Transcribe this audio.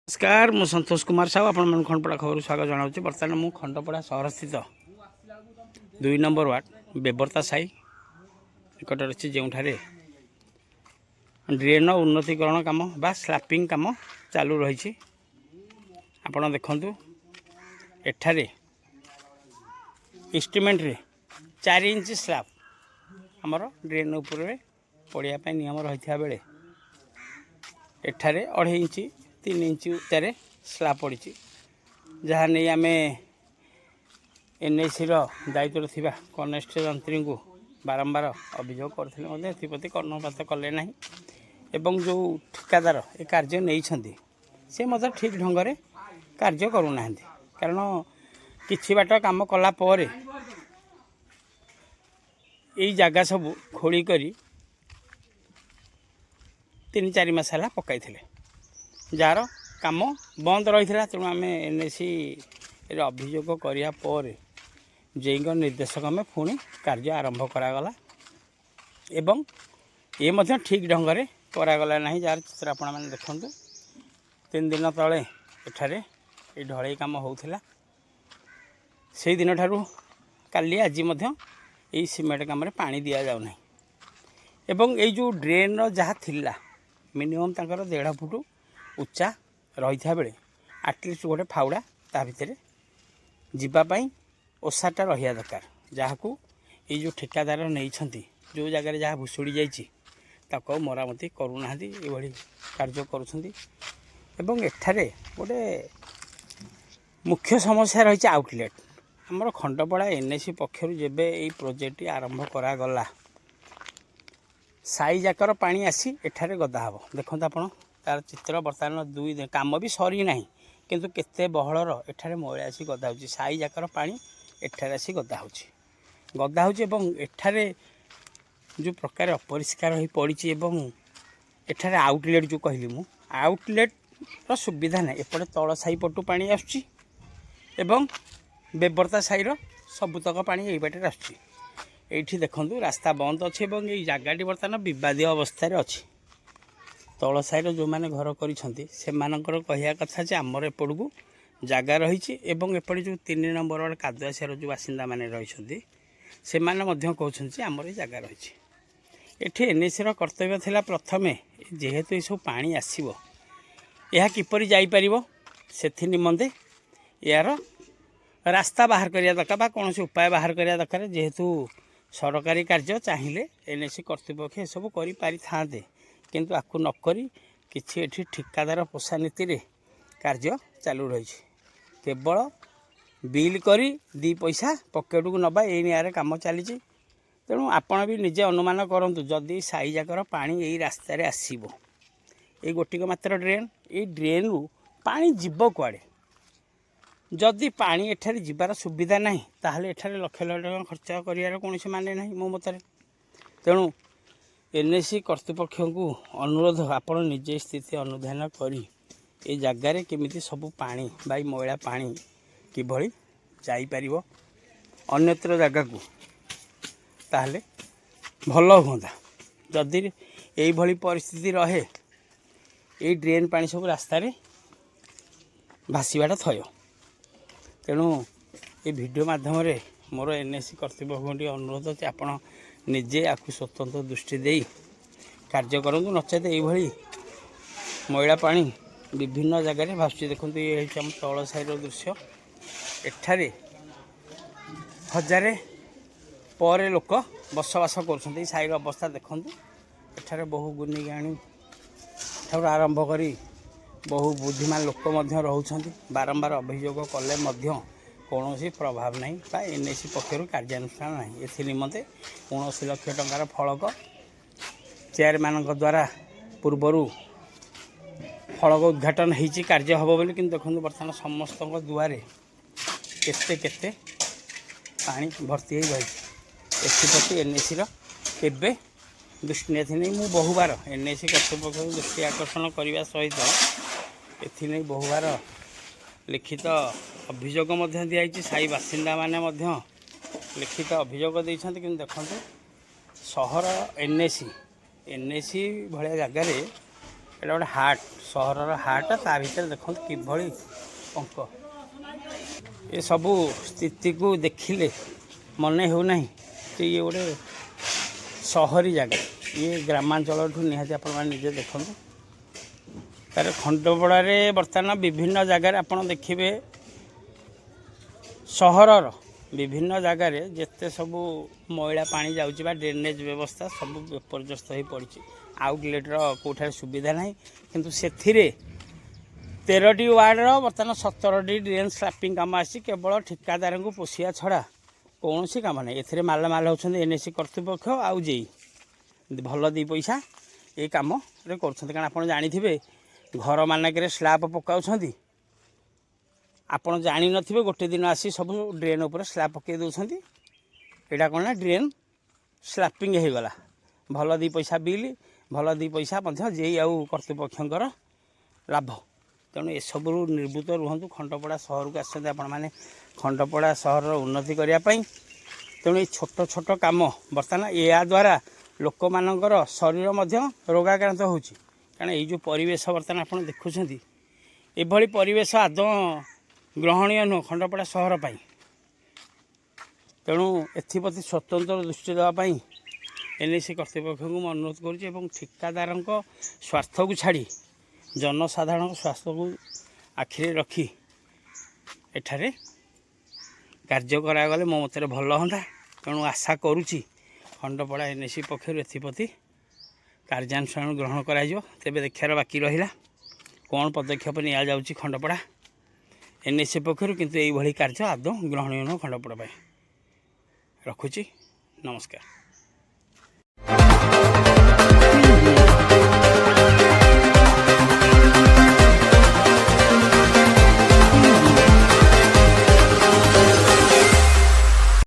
नमस्कार मु संतोष कुमार साहू आपण खंडपड़ा खबर स्वागत जनावि। बर्तमान मु खंडपड़ा सहर स्थित 2 नंबर वार्ड बेबरता साई निकट अच्छी जो ड्रेन उन्नतीकरण काम बा स्लापिंग काम चालू रही। आपण देखु एठारे इन्स्ट्रुमेंट रे 4 इंच स्लाब आमर ड्रेन उपर पड़िया नियम रही बेले एठारे 2.5 इंच 3 इंच उच्चारे स्लाब पड़ी जहाँ नहीं आम एनएसी दायित्व थी कनेस्ट जंत्री को बारंबार अभियोग करते कर्णपात कले ना एवं जो ठिकादार ये कार्य नहीं से मतलब ठीक ढंग से कार्य करूना कारण किछि बाट काम कलापर यही जगह सब खोली करी 3-4 मास है पकई जार काम बंद रही है। तेणु आम एनएसी अभियोग करापर जे निर्देशक में पुणी कार्य आरंभ करागला एवं ये मध्य ठीक ढंग से करागला ना जार चित्र आपण मैंने देखु 3 दिन तले एठारे ये ढलई काम होता से दिन ठारू काली आज यही सीमेंट कम पानी दि जाऊना एवं ये जो ड्रेन जहाँ थिला मिनिमम तंकर 1.5 फुट उच्चा रही बेले आटलिस्ट गोटे फाउड़ा ता भितर जीवाई ओसाटा रहा दरकार जहाँ को ये जो ठेकादार नहीं जो जगह जहाँ भुशुड़ी जाको मरामती करूना ये कार्य करुँच। एठारे गोटे मुख्य समस्या रही आउटलेट आमर खंडपड़ा एनएसी पक्षर जेबे ये प्रोजेक्ट आरंभ करागला साई जाकर पानी आसी एठारे गदा हम देखो आप तार चित्र बर्तमान 2 दिन काम भी सरी ना किंतु केते बहलर एठारे मैला आसी गदा हो साई जाकर पानी एठारे आसी गदा हो एठारे जो प्रकार अपरिष्कार हो पड़ी एठारे आउटलेट जो कहली मु आउटलेट सुविधा ना एपटे तल साई पटू पानी आसुची एवं बेबरता साई सबुतक पानी यही बाटे आसुची। एठी देखंतु रास्ता बंद अच्छे ये जगह बर्तमान विवादीय अवस्था अच्छी तल साइड जो मैंने घर कर कहया कथा जे आमर एपट को जगह रही एपटे जो 3 नंबर वार्ड कादुआसियार जो बासिंदा मैंने रही से कहते आमर ये जगह रही एठी एनएसी कर्तव्य थिला प्रथमे जेहेतु ये सब पानी आसीबो यह किपरि जाई परिबो सेथि निमंते यार रास्ता बाहर करिया दरकार बा कौन उपाय बाहर करिया दरकार जेहेतु सरकारी कार्य चाहिए एनएसी कर्तृपक्ष ये सब करि पारि थांते किंतु आपको नकरी किछि एठी ठिकादार पोषा नीति रे कार्य चालू रही केवल बिल करी 2 पैसा पकेट को नबा ये निआरे काम चली तेणु आपण भी निजे अनुमान करंतु जदि साई जाकर पानी यही रास्तार आसब ये गोटिक मात्र ड्रेन ये ड्रेन रु पानी जीव कुआड़े जदि पानी एठारे जीवार सुविधा नहीं ताहले एठारे लक्ष लक्ष टका खर्च करियार कौन माने नहीं मो मत तेणु एनएसी कर्तृपक्ष को अनुरोध आपण निजे स्थिति अनुधान करी ये जगार केमिति सब पानी बाई मैला पानी किभली जाईपर अन्यत्र जगह को ताहले भल हुंदा जदि यही परिस्थिति रहे ये ड्रेन पानी सब रास्ता भासीबाटा थय तेणु ये वीडियो माध्यम मोर एनएसी कर्तृपक्ष अनुरोध अच्छे आपण निजे आपको स्वतंत्र दृष्टि दे कार्य करूँ नचेत ये मैला पानी विभिन्न जगह भाषुची देखो ये आम तल साइड दृश्य एठारे 1000 पर लोक बसवास कर साइड अवस्था देखु एठारे बहु गुनी गाणी ठार आरंभ करी बहु बुद्धिमान लोक रोच बारंबार अभियोग कले कौन प्रभाव नहीं बा एनएसी पक्षर कार्यानुष्ठान नहीं ए निमंते 19 लाख टंकार फलक चेयरमैन द्वारा पूर्वर फलक उद्घाटन होती कार्य हम बोली कि देखो बर्तमान समस्त दुआरे केते केते पानी भर्ती हो रही एप्रति एनएसी केबे दृष्टि नहीं मु बहुबार एनएसी कर्तृपक्ष दृष्टि आकर्षण करने सहित एथि बहुबार लिखित अभियोग दिखाई साई बासिंदा माने लिखित अभियोग देते कि देखो सहर एनएसी भाया जगार एटा गोटे हार्ट सहर हाट ता भीतर देखो किभली पंक ये सबू स्थिति को देखिले मने होना कि ये गोटे सहरी जगह ये ग्रामांचल निहाती आपजे देखो तार खंडपड़े बर्तमान विभिन्न जगार आप देखिए सहरर विभिन्न जगार जिते सबू मैला पानी जाऊँगी ड्रेनेज व्यवस्था सब विपर्यस्त हो पड़ी आउटलेट्र कौठार सुविधा ना किंतु से 13टी वार्डर बर्तमान 17टी ड्रेन स्लापिंग काम आसी केवल ठिकादार को पोषिया छड़ा कौन सी काम ना ए मालामाल होती एनएसी कर्तृपक्ष आउ जेई भल दी पैसा ये कम कर आप जानी घर मानक स्लाब पकाउछंती आपड़ जानी नथिबे गोटे दिन आसी सब ड्रेन उपर स्लाब पकई दौरान यहाँ कौन ना ड्रेन स्लापिंग हो गला भल दी पैसा बिल भल दी पैसा जे आउ कर्तृपक्षर लाभ तेणु एसबू निर्भूत रुहतु खंडपड़ा सहर को आसते आपण मैंने खंडपड़ा सहर उन्नति करने तेणु ये छोट छोट कम बर्तमान या द्वारा लोक मानकर शरीर रोगाक्रांत होची कारण ये जो परिवेश बर्तमान आप देखुं एभली परिवेश आदौ ग्रहणीय नुह खंडपड़ा सहर पर तेणु एप्रति स्वतंत्र दृष्टि देवाई एनएसी कर्तृपक्ष को अनुरोध करुँच ठिकादार स्वार्थ को छाड़ी जनसाधारण स्वास्थ्य को आखिरे रखी एठारे कार्य करागले मो मत भल हाँ तेणु आशा करुच्ची खंडपड़ा एनएसी पक्षर एप्रति कार्यानुष्ठान ग्रहण कर तेज देखार बाकी रहा कौन पदक्षेप नि खंडपड़ा एनएसी पक्षर किंतु यही कार्य आदौ ग्रहणीय खंडपड़ा रखुची नमस्कार।